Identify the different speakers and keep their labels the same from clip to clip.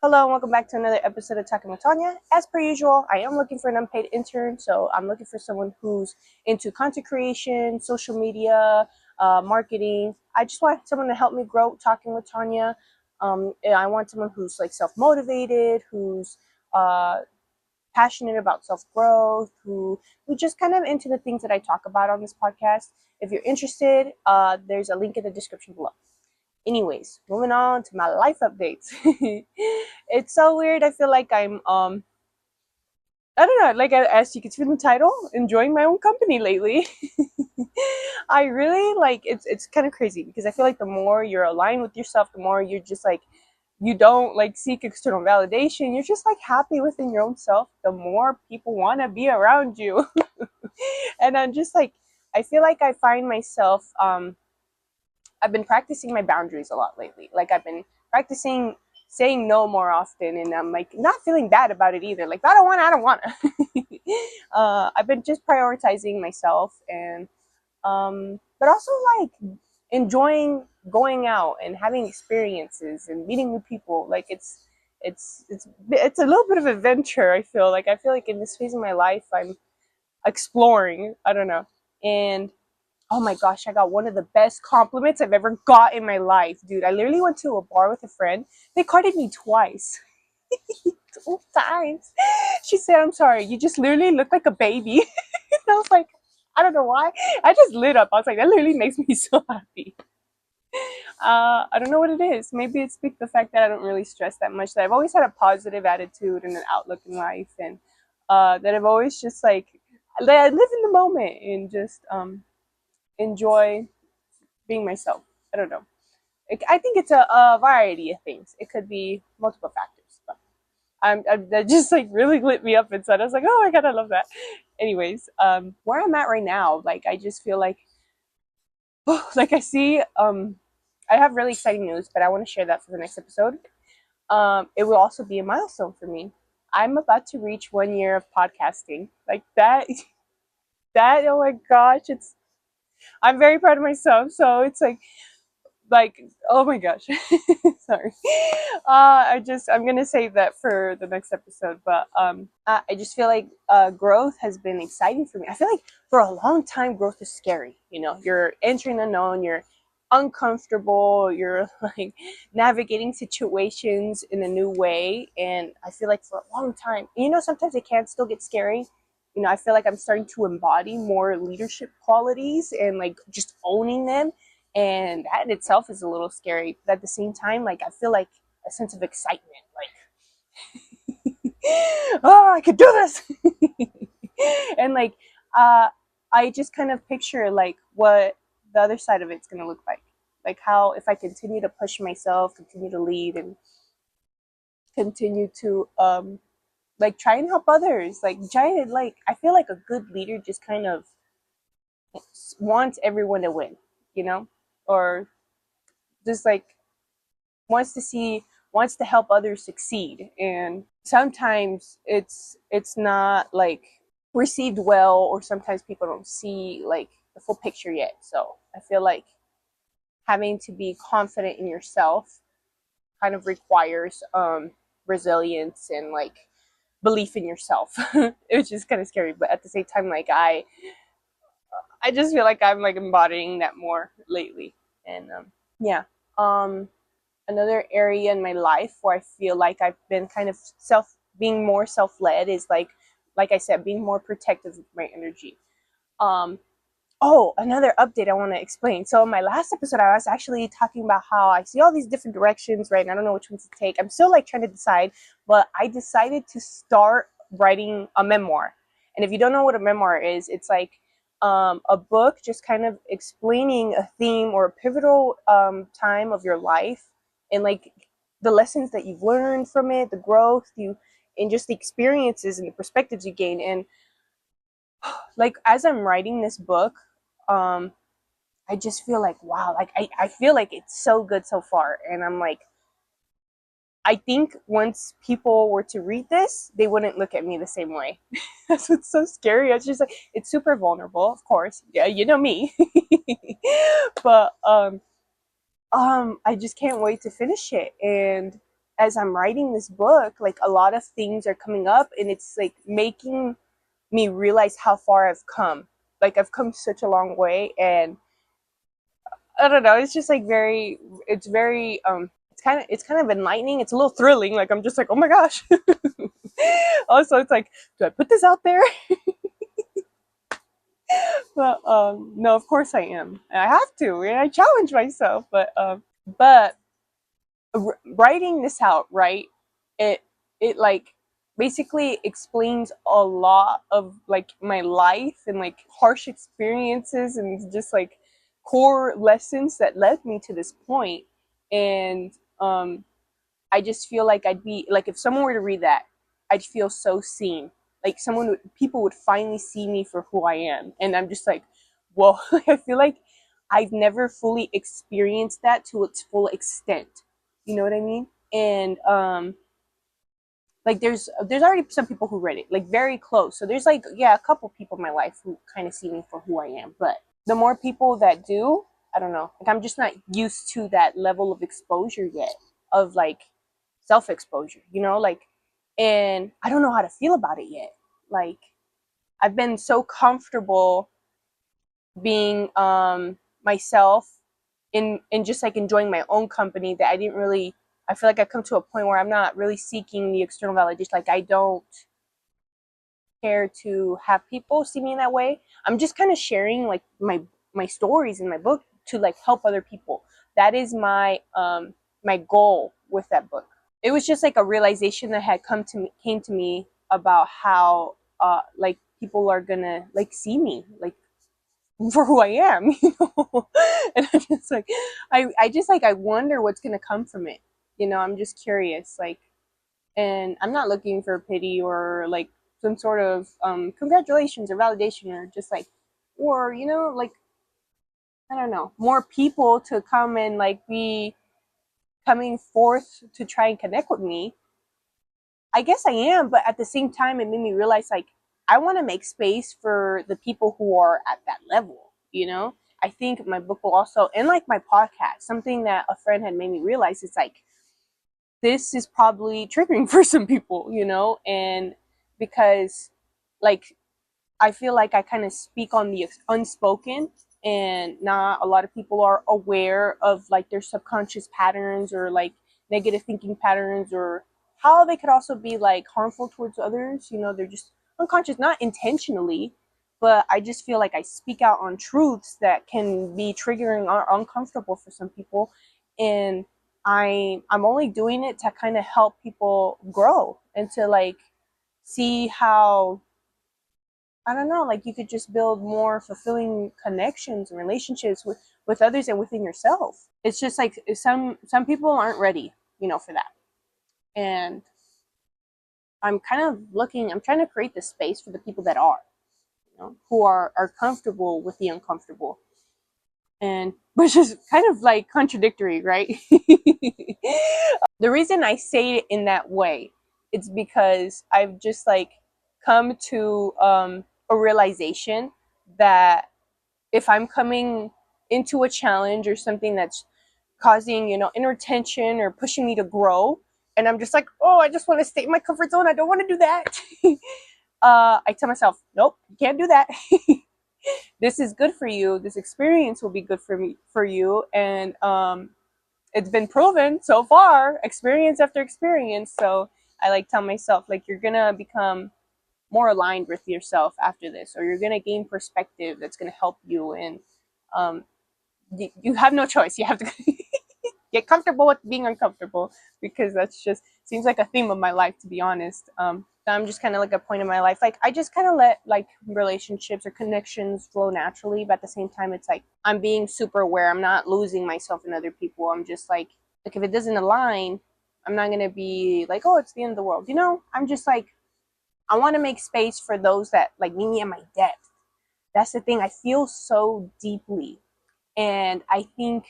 Speaker 1: Hello and welcome back to another episode of Talking with Tanya. As per usual, I am looking for an unpaid intern, so I'm looking for someone who's into content creation, social media, marketing. I just want someone to help me grow Talking with Tanya. I want someone who's like self-motivated, who's uh, passionate about self-growth, who just kind of into the things that I talk about on this podcast. If you're interested, there's a link in the description below. Anyways, moving on to my life updates. It's so weird. I feel like I'm I don't know, like as you can see from the title, enjoying my own company lately. I really like it's kind of crazy because I feel like the more you're aligned with yourself, the more you're just like you don't like seek external validation. You're just like happy within your own self, the more people want to be around you. And I'm just like I feel like I find myself I've been practicing my boundaries a lot lately. Like I've been practicing saying no more often, and I'm like not feeling bad about it either. Like I don't want to. I've been just prioritizing myself, and but also like enjoying going out and having experiences and meeting new people. Like it's a little bit of adventure. I feel like in this phase of my life, I'm exploring. I don't know, and oh my gosh, I got one of the best compliments I've ever got in my life, dude. I literally went to a bar with a friend. They carded me twice. 2 times. She said, I'm sorry, you just literally look like a baby. And I was like, I don't know why. I just lit up. I was like, that literally makes me so happy. I don't know what it is. Maybe it's the fact that I don't really stress that much, that I've always had a positive attitude and an outlook in life, and that I've always just like, that I live in the moment and just enjoy being myself. I don't know. I think it's a variety of things. It could be multiple factors, but that just like really lit me up inside. I was like, oh my god, I love that. Anyways, where I'm at right now, like I just feel like, like I see, I have really exciting news, but I want to share that for the next episode. It will also be a milestone for me. I'm about to reach 1 year of podcasting. Like that, that. Oh my gosh, it's. I'm very proud of myself. So it's like oh my gosh. Sorry. I'm gonna save that for the next episode, but I just feel like growth has been exciting for me. I feel like for a long time growth is scary. You're entering the unknown, you're uncomfortable, you're like navigating situations in a new way, and I feel like for a long time, sometimes it can still get scary. I feel like I'm starting to embody more leadership qualities and like just owning them, and that in itself is a little scary, but at the same time, like I feel like a sense of excitement, like oh, I could do this. And like I just kind of picture like what the other side of it's going to look like how if I continue to push myself, continue to lead, and continue to like try and help others, like giant, like I feel like a good leader just kind of wants everyone to win, you know or just like wants to help others succeed, and sometimes it's not like received well, or sometimes people don't see like the full picture yet. So I feel like having to be confident in yourself kind of requires resilience and like belief in yourself, which is kind of scary, but at the same time, like I just feel like I'm like embodying that more lately. And yeah. um Another area in my life where I feel like I've been kind of being more self-led is like I said, being more protective of my energy. Um oh, another update I want to explain. So in my last episode, I was actually talking about how I see all these different directions, right? And I don't know which ones to take. I'm still like trying to decide, but I decided to start writing a memoir. And if you don't know what a memoir is, it's like a book just kind of explaining a theme or a pivotal time of your life, and like the lessons that you've learned from it, the growth and just the experiences and the perspectives you gain. And like as I'm writing this book, um, I just feel like wow, like I feel like it's so good so far. And I'm like, I think once people were to read this, they wouldn't look at me the same way. That's what's so scary. It's just like it's super vulnerable, of course. Yeah, you know me. But I just can't wait to finish it. And as I'm writing this book, like a lot of things are coming up, and it's like making me realize how far I've come. Like I've come such a long way, and I don't know. It's just like very. It's very. It's kind of enlightening. It's a little thrilling. Like I'm just like, oh my gosh. Also, it's like, do I put this out there? But no, of course I am. I have to. And I challenge myself. But writing this out, right? It it like basically explains a lot of like my life and like harsh experiences and just like core lessons that led me to this point. And I just feel like I'd be like, if someone were to read that, I'd feel so seen. Like people would finally see me for who I am, and I'm just like, whoa. I feel like I've never fully experienced that to its full extent. You know what I mean? And like there's already some people who read it, like very close. So there's like, yeah, a couple people in my life who kind of see me for who I am. But the more people that do, I don't know. Like I'm just not used to that level of exposure yet, of like self exposure, you know, like, and I don't know how to feel about it yet. Like I've been so comfortable being myself in just like enjoying my own company that I didn't really, I feel like I've come to a point where I'm not really seeking the external validation. Like I don't care to have people see me in that way. I'm just kind of sharing like my stories in my book to like help other people. That is my goal with that book. It was just like a realization that had came to me about how like people are gonna like see me like for who I am, you know. And I'm just like, I just like, I wonder what's gonna come from it, you know. I'm just curious, like, and I'm not looking for pity or like some sort of congratulations or validation, or just like, or you know, like, I don't know, more people to come and like be coming forth to try and connect with me. I guess I am, but at the same time, it made me realize like I want to make space for the people who are at that level. You know, I think my book will also, and like my podcast, something that a friend had made me realize is like this is probably triggering for some people. You know, and because like I feel like I kind of speak on the unspoken, and not a lot of people are aware of like their subconscious patterns or like negative thinking patterns, or how they could also be like harmful towards others. You know, they're just unconscious, not intentionally, but I just feel like I speak out on truths that can be triggering or uncomfortable for some people, and I'm only doing it to kind of help people grow and to like see how, I don't know, like you could just build more fulfilling connections and relationships with others and within yourself. It's just like some people aren't ready, you know, for that. And I'm kind of looking, I'm trying to create the space for the people that are, you know, who are comfortable with the uncomfortable. And which is kind of like contradictory, right? The reason I say it in that way, it's because I've just like come to a realization that if I'm coming into a challenge or something that's causing, you know, inner tension or pushing me to grow, and I'm just like, oh, I just want to stay in my comfort zone, I don't want to do that. I tell myself, nope, you can't do that. This is good for you. This experience will be good for me, for you, and it's been proven so far, experience after experience. So I like tell myself like, you're gonna become more aligned with yourself after this, or you're gonna gain perspective that's gonna help you, and um, you have no choice. You have to get comfortable with being uncomfortable, because that's just seems like a theme of my life, to be honest. I'm just kind of like a point in my life, like I just kind of let like relationships or connections flow naturally, but at the same time it's like I'm being super aware. I'm not losing myself in other people. I'm just like if it doesn't align, I'm not gonna be like, oh, it's the end of the world, you know. I'm just like, I want to make space for those that like meet me at my depth. That's the thing, I feel so deeply, and I think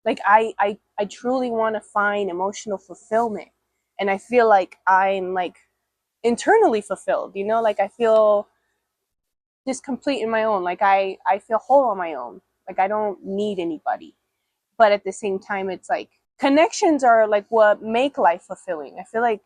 Speaker 1: like I truly want to find emotional fulfillment, and I feel like I'm like internally fulfilled, you know, like I feel just complete in my own, like I feel whole on my own, like I don't need anybody. But at the same time, it's like connections are like what make life fulfilling. I feel like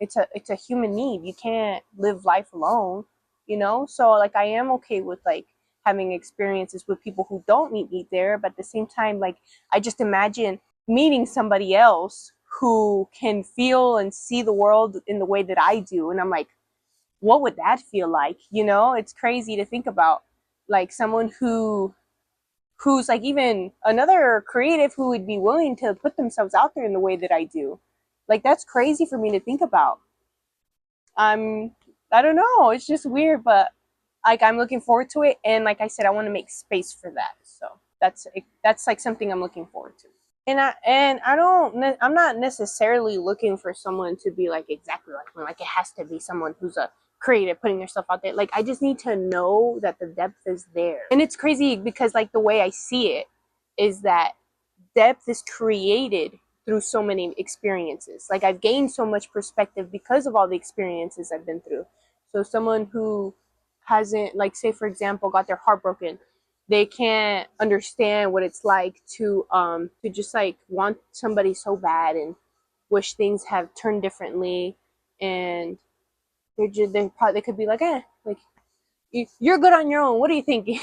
Speaker 1: it's a human need. You can't live life alone, you know? So like I am okay with like having experiences with people who don't meet me there, but at the same time, like I just imagine meeting somebody else who can feel and see the world in the way that I do. And I'm like, what would that feel like? You know, it's crazy to think about like someone who's like even another creative who would be willing to put themselves out there in the way that I do. Like that's crazy for me to think about. I'm I don't know, it's just weird, but like I'm looking forward to it, and like I said, I want to make space for that. So that's like something I'm looking forward to. And I don't I'm not necessarily looking for someone to be like exactly like me. Like it has to be someone who's a creative putting their stuff out there. Like I just need to know that the depth is there. And it's crazy because like the way I see it is that depth is created through so many experiences. Like I've gained so much perspective because of all the experiences I've been through. So someone who hasn't, like say for example, got their heart broken, they can't understand what it's like to just like want somebody so bad and wish things have turned differently, and they could be like, like you're good on your own. What are you thinking?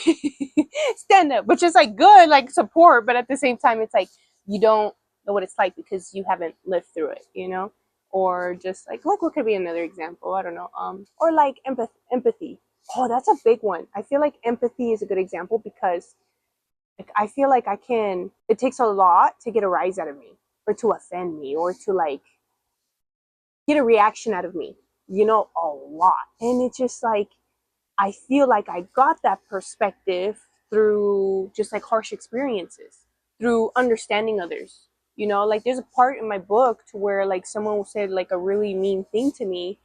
Speaker 1: Stand up, which is like good, like support, but at the same time, it's like you don't know what it's like because you haven't lived through it, you know? Or just like, look, what could be another example? I don't know. Or like empathy. Oh, that's a big one. I feel like empathy is a good example because like I feel like I can. It takes a lot to get a rise out of me, or to offend me, or to like get a reaction out of me. You know, a lot, and it's just like I feel like I got that perspective through just like harsh experiences, through understanding others. You know, like there's a part in my book to where like someone said like a really mean thing to me,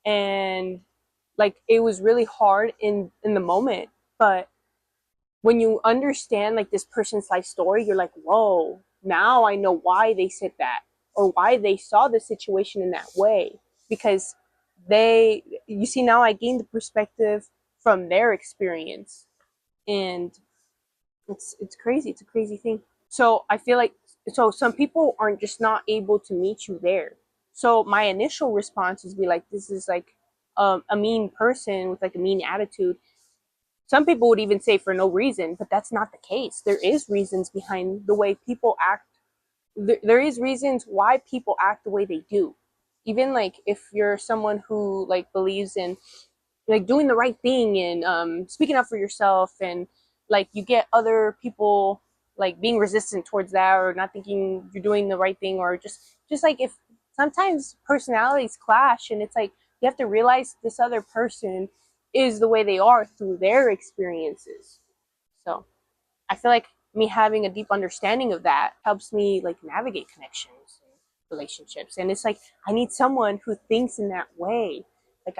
Speaker 1: and like it was really hard in the moment, but when you understand like this person's life story, you're like, whoa, now I know why they said that, or why they saw the situation in that way. Because you see, now I gained the perspective from their experience. And it's crazy. It's a crazy thing. So I feel like, so some people aren't just not able to meet you there. So my initial response is be like, this is like a mean person with like a mean attitude. Some people would even say for no reason, but that's not the case. There is reasons behind the way people act. There is reasons why people act the way they do. Even like if you're someone who like believes in like doing the right thing and speaking up for yourself, and like you get other people like being resistant towards that or not thinking you're doing the right thing, or just like if sometimes personalities clash, and it's like you have to realize this other person is the way they are through their experiences. So I feel like me having a deep understanding of that helps me like navigate connections and relationships, and it's like I need someone who thinks in that way. Like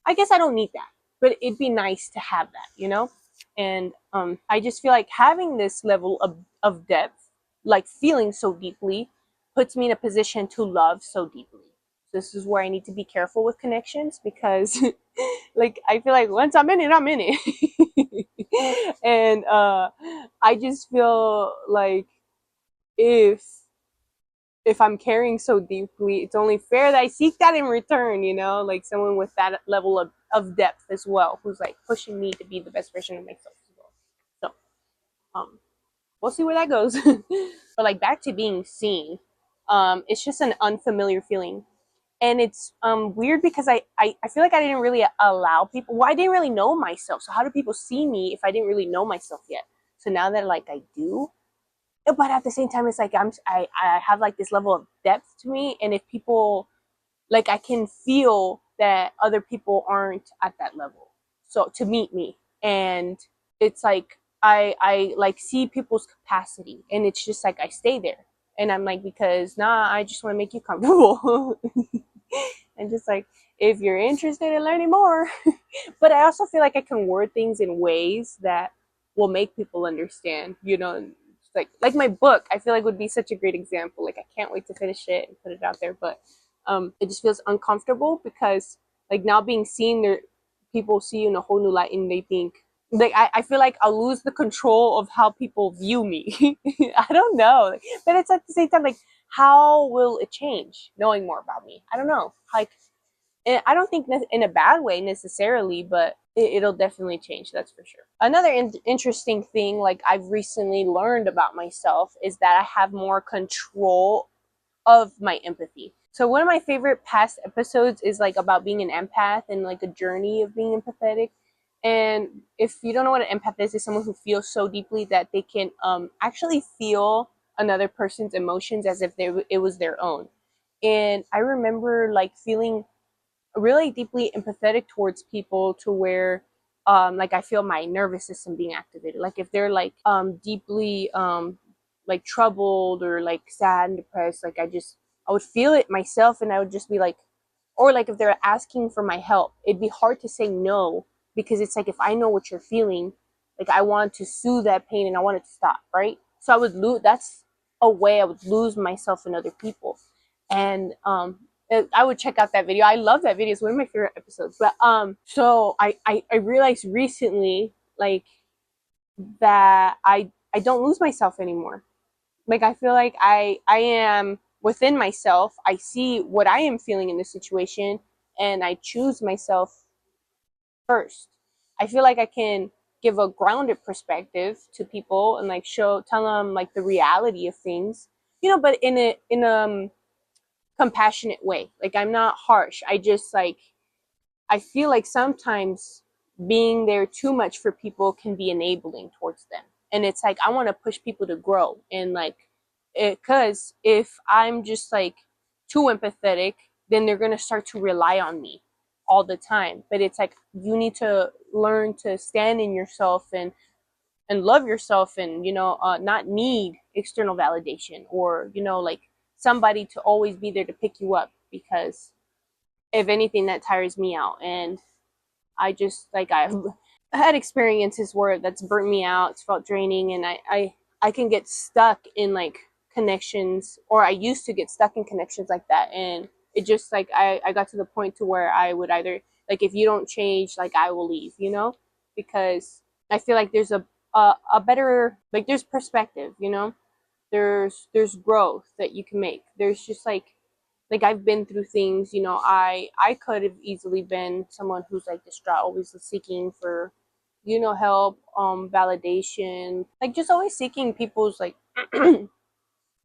Speaker 1: I guess I don't need that, but it'd be nice to have that, you know? And I just feel like having this level of depth, like feeling so deeply, puts me in a position to love so deeply. This is where I need to be careful with connections because, like, I feel like once I'm in it, I'm in it. And I just feel like if if I'm caring so deeply, it's only fair that I seek that in return, you know, like someone with that level of depth as well, who's like pushing me to be the best version of myself as well. So, we'll see where that goes. But like back to being seen, it's just an unfamiliar feeling. And it's weird because I feel like I didn't really allow people, well, I didn't really know myself. So how do people see me if I didn't really know myself yet? So now that like I do, but at the same time it's like I have like this level of depth to me, and if people like I can feel that other people aren't at that level so to meet me, and it's like I like see people's capacity, and it's just like I stay there, and I'm like, because nah, I just want to make you comfortable. And just like if you're interested in learning more. But I also feel like I can word things in ways that will make people understand, you know. Like my book, I feel like would be such a great example. Like I can't wait to finish it and put it out there, but it just feels uncomfortable because like now being seen there, people see you in a whole new light, and they think like I feel like I'll lose the control of how people view me. I don't know, but it's at the same time like, how will it change knowing more about me? I don't know. Like, I don't think in a bad way necessarily, but it'll definitely change. That's for sure. Another interesting thing, like I've recently learned about myself, is that I have more control of my empathy. So one of my favorite past episodes is like about being an empath and like a journey of being empathetic. And if you don't know what an empath is, it's someone who feels so deeply that they can actually feel another person's emotions as if it was their own. And I remember like feeling really deeply empathetic towards people to where like I feel my nervous system being activated. Like if they're like deeply like troubled or like sad and depressed, like I would feel it myself and I would just be like, or like if they're asking for my help, it'd be hard to say no because it's like if I know what you're feeling, like I want to soothe that pain and I want it to stop, right? So I would lose. That's a way I would lose myself in other people, and I would check out that video. I love that video. It's one of my favorite episodes. But so I realized recently like that I don't lose myself anymore. Like I feel like I am within myself. I see what I am feeling in this situation and I choose myself first. I feel like I can give a grounded perspective to people and like tell them like the reality of things, but in a compassionate way. Like I'm not harsh. I just like I feel like sometimes being there too much for people can be enabling towards them. And it's like I want to push people to grow and like it cuz if I'm just like too empathetic, then they're going to start to rely on me all the time. But it's like you need to learn to stand in yourself and love yourself and not need external validation or like somebody to always be there to pick you up because if anything that tires me out and I just like I've had experiences where that's burnt me out. It's felt draining, and I can get stuck in like connections, or I used to get stuck in connections like that, and it just like I got to the point to where I would either like if you don't change, like I will leave, because I feel like there's a better like there's perspective, there's growth that you can make. There's just like I've been through things, I could have easily been someone who's like distraught, always seeking for, help, validation, like just always seeking people's like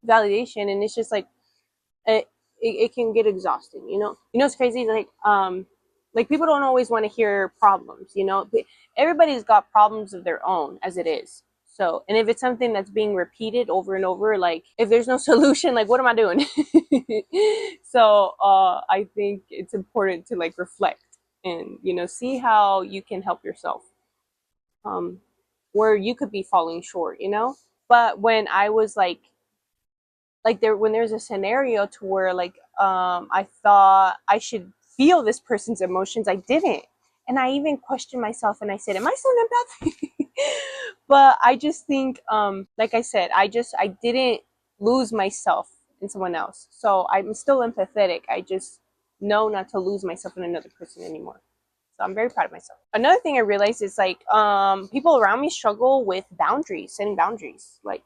Speaker 1: validation, and it's just it, it can get exhausting, it's crazy, like people don't always want to hear problems, everybody's got problems of their own as it is. So, and if it's something that's being repeated over and over, like if there's no solution, like what am I doing? So I think it's important to like reflect and see how you can help yourself, um where you could be falling short, but when I was like there when there's a scenario to where like I thought I should feel this person's emotions, I didn't, and I even questioned myself and I said, am I still an empath? But I just think like I said, I didn't lose myself in someone else, so I'm still empathetic. I just know not to lose myself in another person anymore. So I'm very proud of myself. Another thing I realized is like people around me struggle with boundaries, setting boundaries. Like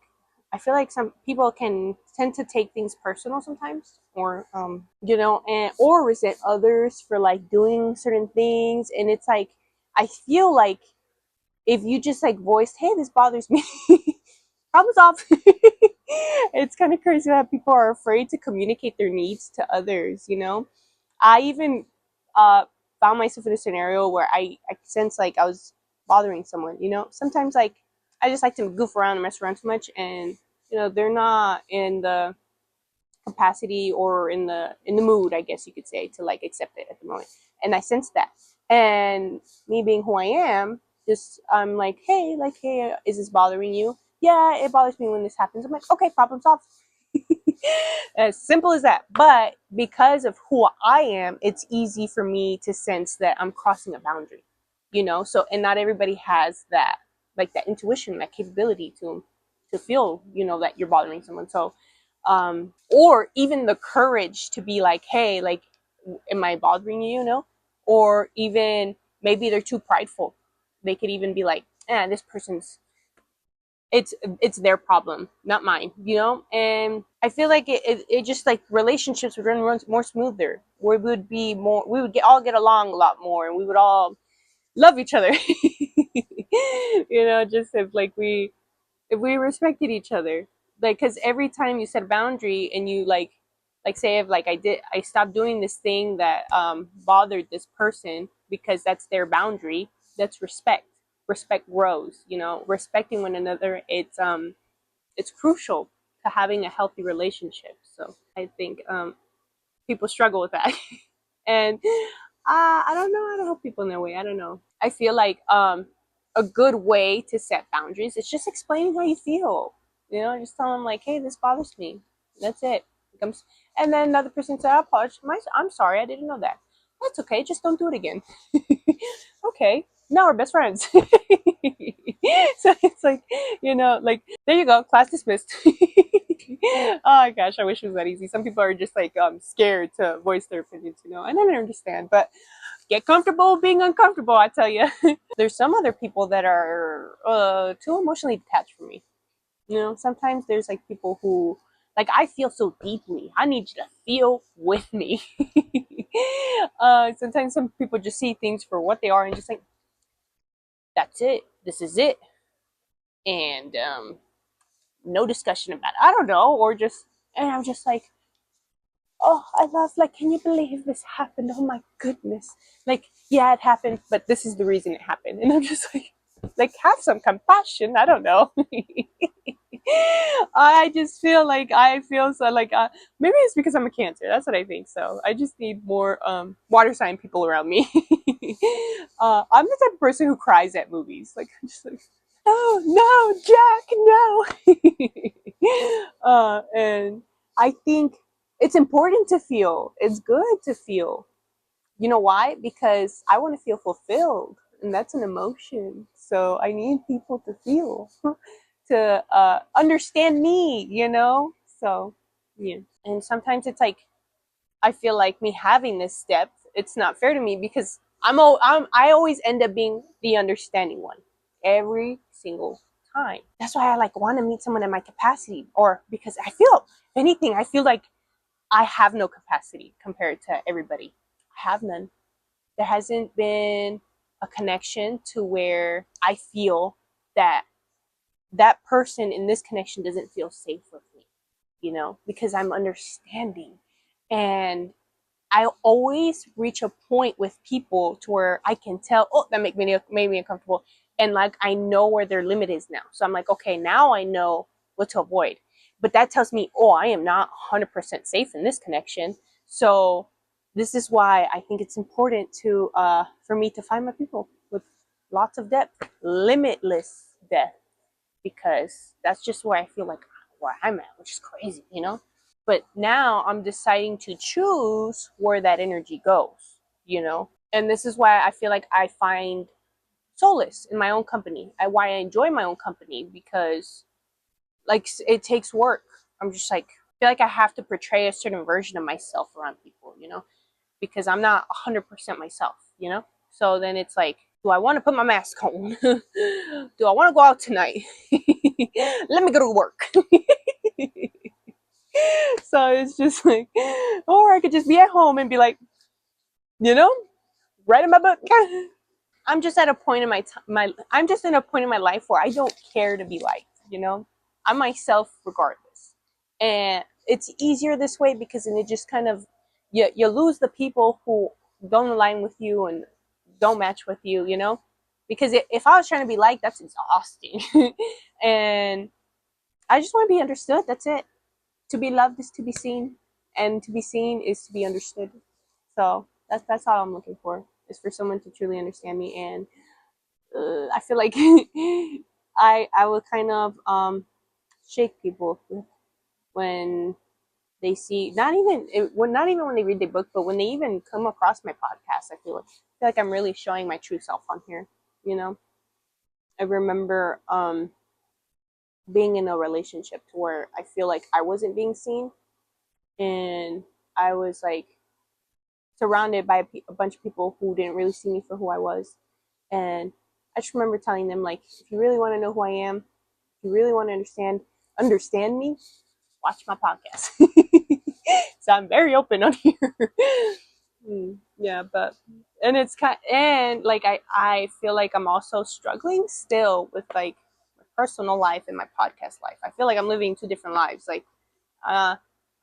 Speaker 1: I feel like some people can tend to take things personal sometimes, or and or resent others for like doing certain things. And it's like I feel like if you just like voice, hey, this bothers me, problem solved. It's kind of crazy that people are afraid to communicate their needs to others. I even uh, found myself in a scenario where I sense like I was bothering someone. Sometimes like I just like to goof around and mess around too much, and they're not in the capacity or in the mood, I guess you could say, to like accept it at the moment. And I sense that, and me being who I am, just I'm like, hey, is this bothering you? Yeah, it bothers me when this happens. I'm like, okay, problem solved. As simple as that. But because of who I am, it's easy for me to sense that I'm crossing a boundary, So, and not everybody has that, like that intuition, that capability to feel, that you're bothering someone. So, or even the courage to be like, hey, like, am I bothering you? Or even maybe they're too prideful. They could even be like, this person's, it's their problem, not mine, you know. And I feel like it just like relationships would run more smoother. We would all get along a lot more, and we would all love each other. You know, just if we respected each other, like, because every time you set a boundary and you like say, if like I stopped doing this thing that bothered this person because that's their boundary. That's respect grows, you know. Respecting one another, it's crucial to having a healthy relationship. So I think people struggle with that. And I don't know how to help people in their way. I don't know. I feel like a good way to set boundaries is just explaining how you feel. You know, just tell them like, hey, this bothers me. That's it. And then another person said, I apologize. I'm sorry, I didn't know that. That's okay. Just don't do it again. Okay. Now we're best friends. So it's like, you know, like, there you go, class dismissed. Oh my gosh, I wish it was that easy. Some people are just like scared to voice their opinions, you know, and I don't understand. But get comfortable being uncomfortable, I tell you. There's some other people that are too emotionally detached from me. You know, sometimes there's like people who, like, I feel so deeply. I need you to feel with me. Sometimes some people just see things for what they are and just like, that's it. This is it. And no discussion about it. I don't know. Or just, and I'm just like, oh, I love, like, can you believe this happened? Oh my goodness. Like, yeah, it happened, but this is the reason it happened. And I'm just like, have some compassion. I don't know. I just feel like I feel so like maybe it's because I'm a Cancer. That's what I think. So I just need more water sign people around me. I'm the type of person who cries at movies. Like, I'm just like, oh no, Jack, no. And I think it's important to feel. It's good to feel. You know why? Because I want to feel fulfilled, and that's an emotion. So I need people to feel, to understand me, you know? So, yeah. And sometimes it's like, I feel like me having this depth, it's not fair to me because I always end up being the understanding one every single time. That's why I like want to meet someone in my capacity, or because I feel, if anything, I feel like I have no capacity compared to everybody. I have none. There hasn't been a connection to where I feel that that person in this connection doesn't feel safe with me, you know, because I'm understanding. And I always reach a point with people to where I can tell, oh, that made me uncomfortable. And like, I know where their limit is now. So I'm like, okay, now I know what to avoid. But that tells me, oh, I am not 100% safe in this connection. So this is why I think it's important to, for me to find my people with lots of depth, limitless depth, because that's just where I feel like where I'm at, which is crazy, you know? But now I'm deciding to choose where that energy goes, you know? And this is why I feel like I find solace in my own company. Why I enjoy my own company, because like it takes work. I'm just like, I feel like I have to portray a certain version of myself around people, you know? Because I'm not 100% myself, you know? So then it's like, do I want to put my mask on? Do I want to go out tonight? Let me go to work. So it's just like, or I could just be at home and be like, you know, writing my book. I'm just at a point in I'm just in a point in my life where I don't care to be liked, you know. I'm myself regardless. And it's easier this way because then it just kind of, you lose the people who don't align with you and don't match with you, you know. Because if I was trying to be liked, that's exhausting. And I just want to be understood. That's it. To be loved is to be seen, and to be seen is to be understood. So that's all I'm looking for, is for someone to truly understand me. And I feel like I will kind of shake people when they see, not even when they read the book, but when they even come across my podcast. I feel like I'm really showing my true self on here. You know, I remember being in a relationship to where I feel like I wasn't being seen, and I was like surrounded by a bunch of people who didn't really see me for who I was. And I just remember telling them, like, if you really want to know who I am, if you really want to understand me, watch my podcast. So I'm very open on here. Yeah, but and it's kind and like I feel like I'm also struggling still with like my personal life and my podcast life. I feel like I'm living two different lives. Like uh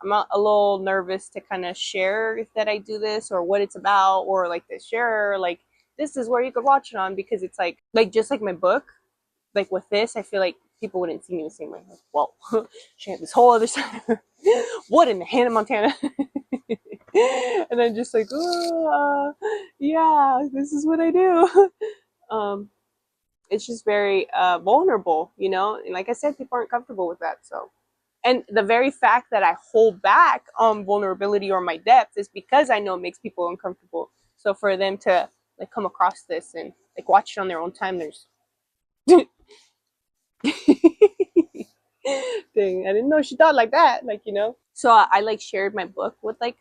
Speaker 1: I'm a little nervous to kind of share that I do this or what it's about, or like to share like this is where you could watch it on, because it's like just like my book, like with this, I feel like people wouldn't see me the same way. Like, whoa, she had this whole other side. What in the Hannah Montana? And then just like, oh, yeah, this is what I do. Um, it's just very vulnerable, you know. And like I said, people aren't comfortable with that. So, and the very fact that I hold back on vulnerability or my depth is because I know it makes people uncomfortable. So for them to like come across this and like watch it on their own time, there's thing. I didn't know she thought like that, like, you know. So I like shared my book with like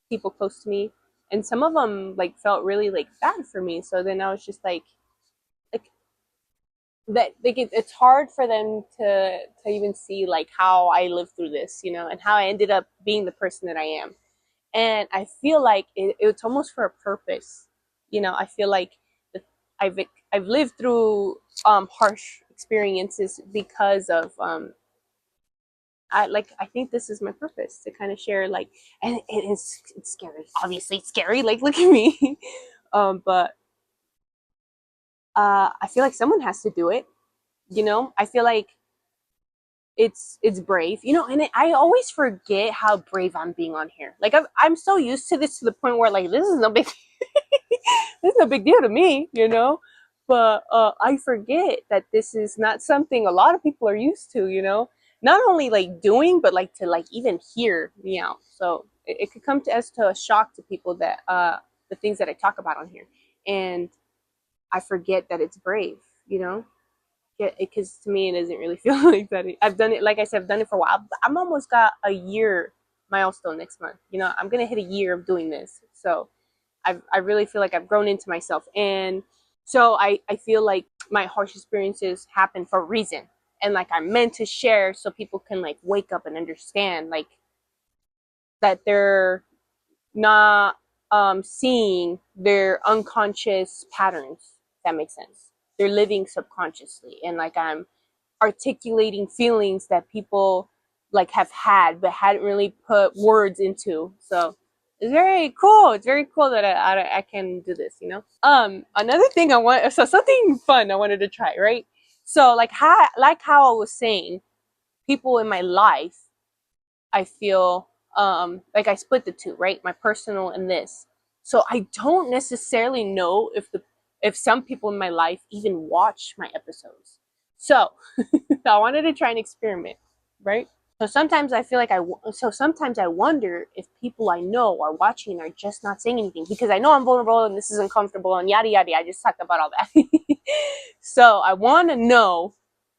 Speaker 1: people close to me, and some of them like felt really like bad for me. So then I was just like that. Like it's hard for them to even see like how I lived through this, you know, and how I ended up being the person that I am. And I feel like it's almost for a purpose, you know. I feel like I've I've lived through harsh experiences because of I think this is my purpose to kind of share like, and it's scary, obviously it's scary, like look at me. But I feel like someone has to do it, you know. I feel like it's brave, you know, and I always forget how brave I'm being on here. Like I'm so used to this to the point where like this is no big this is no big deal to me, you know. But I forget that this is not something a lot of people are used to, you know. Not only like doing, but like to like even hear me out. So it could come to as to a shock to people that the things that I talk about on here, and I forget that it's brave, you know. Yeah, because to me it doesn't really feel like that. I've done it, like I said, I've done it for a while. I'm almost got a year milestone next month. You know, I'm gonna hit a year of doing this. So I really feel like I've grown into myself. And so I feel like my harsh experiences happen for a reason. And like I'm meant to share so people can like wake up and understand like that they're not seeing their unconscious patterns. If that makes sense. They're living subconsciously. And like I'm articulating feelings that people like have had but hadn't really put words into. So it's very cool. It's very cool that I can do this, you know. Another thing I want, so something fun I wanted to try, right? So like how I was saying, people in my life, I feel like I split the two, right? My personal and this. So I don't necessarily know if some people in my life even watch my episodes. So I wanted to try an experiment, right? So sometimes I feel like so sometimes I wonder if people I know are watching and are just not saying anything because I know I'm vulnerable and this is uncomfortable and yada yada. I just talked about all that. So I want to know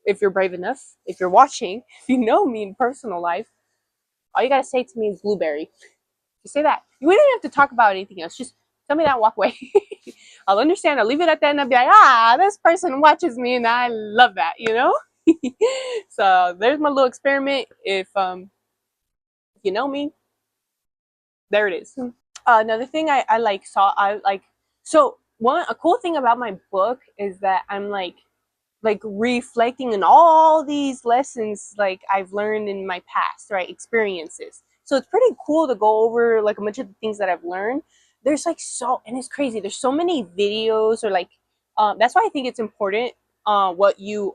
Speaker 1: if you're brave enough, if you're watching, if you know me in personal life, all you gotta say to me is blueberry. You say that. You wouldn't have to talk about anything else. Just tell me that and walk away. I'll understand. I'll leave it at that and I'll be like, this person watches me and I love that, you know? So there's my little experiment. If you know me, there it is. Another thing I like saw I like so one a cool thing about my book is that I'm like reflecting on all these lessons like I've learned in my past, right? Experiences. So it's pretty cool to go over like a bunch of the things that I've learned. There's like so, and it's crazy. There's so many videos or like, that's why I think it's important, what you,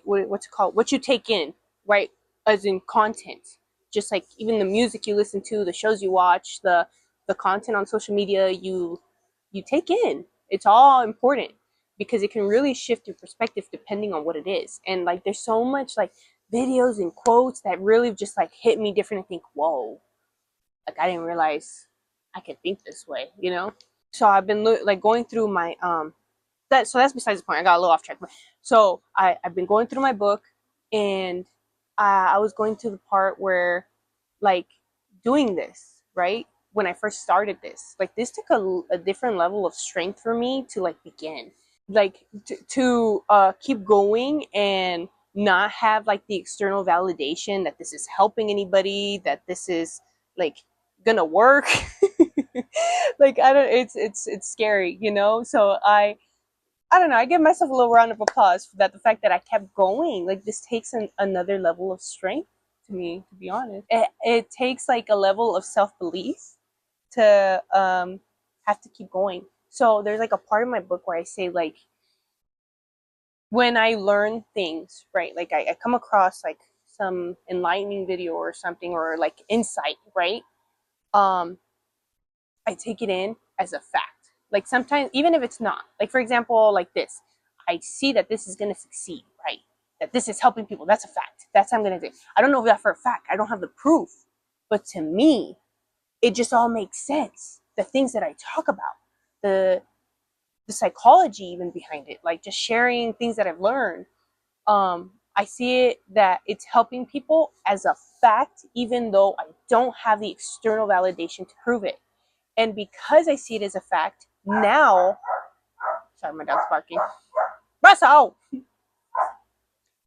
Speaker 1: what's it called? What you take in, right? As in content, just like even the music you listen to, the shows you watch, the content on social media you take in. It's all important because it can really shift your perspective depending on what it is. And like there's so much like videos and quotes that really just like hit me different and think, whoa, like I didn't realize I could think this way, you know? So I've been like going through my so that's besides the point. I got a little off track. So I've been going through my book, and I was going to the part where like doing this, right? When I first started this, like this took a different level of strength for me to like begin. like to keep going and not have like the external validation that this is helping anybody, that this is like gonna work. Like I don't, it's scary, you know. So I don't know. I give myself a little round of applause for that. The fact that I kept going, like this takes another level of strength to me. To be honest, it takes like a level of self belief to have to keep going. So there's like a part of my book where I say like when I learn things, right? Like I come across like some enlightening video or something or like insight, right? Um, I take it in as a fact. Like sometimes, even if it's not, like for example, like this, I see that this is going to succeed, right? That this is helping people. That's a fact. That's how I'm going to do. I don't know if that for a fact. I don't have the proof. But to me, it just all makes sense. The things that I talk about, the the psychology even behind it, like just sharing things that I've learned. I see it that it's helping people as a fact, even though I don't have the external validation to prove it. And because I see it as a fact, now, sorry, my dog's barking. Russell!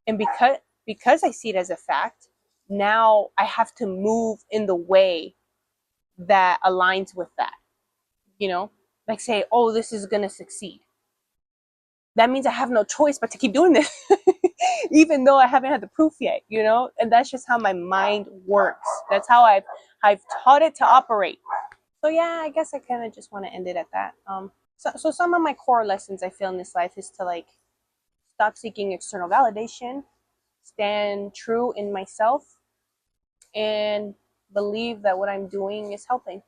Speaker 1: And because I see it as a fact, now I have to move in the way that aligns with that. You know, like say, oh, this is gonna succeed. That means I have no choice but to keep doing this, even though I haven't had the proof yet. You know, and that's just how my mind works. That's how I've taught it to operate. So yeah, I guess I kind of just want to end it at that. So some of my core lessons I feel in this life is to like stop seeking external validation, stand true in myself, and believe that what I'm doing is helping.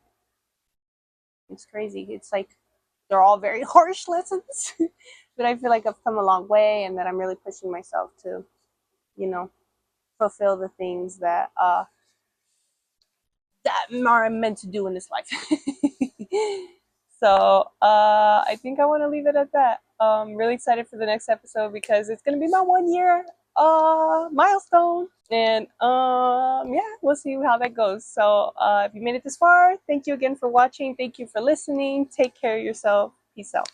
Speaker 1: It's crazy. It's like they're all very harsh lessons, but I feel like I've come a long way and that I'm really pushing myself to, you know, fulfill the things that are meant to do in this life. So I think I want to leave it at that. Really excited for the next episode because it's gonna be my 1 year milestone, and yeah, we'll see how that goes. So if you made it this far, thank you again for watching. Thank you for listening. Take care of yourself. Peace out.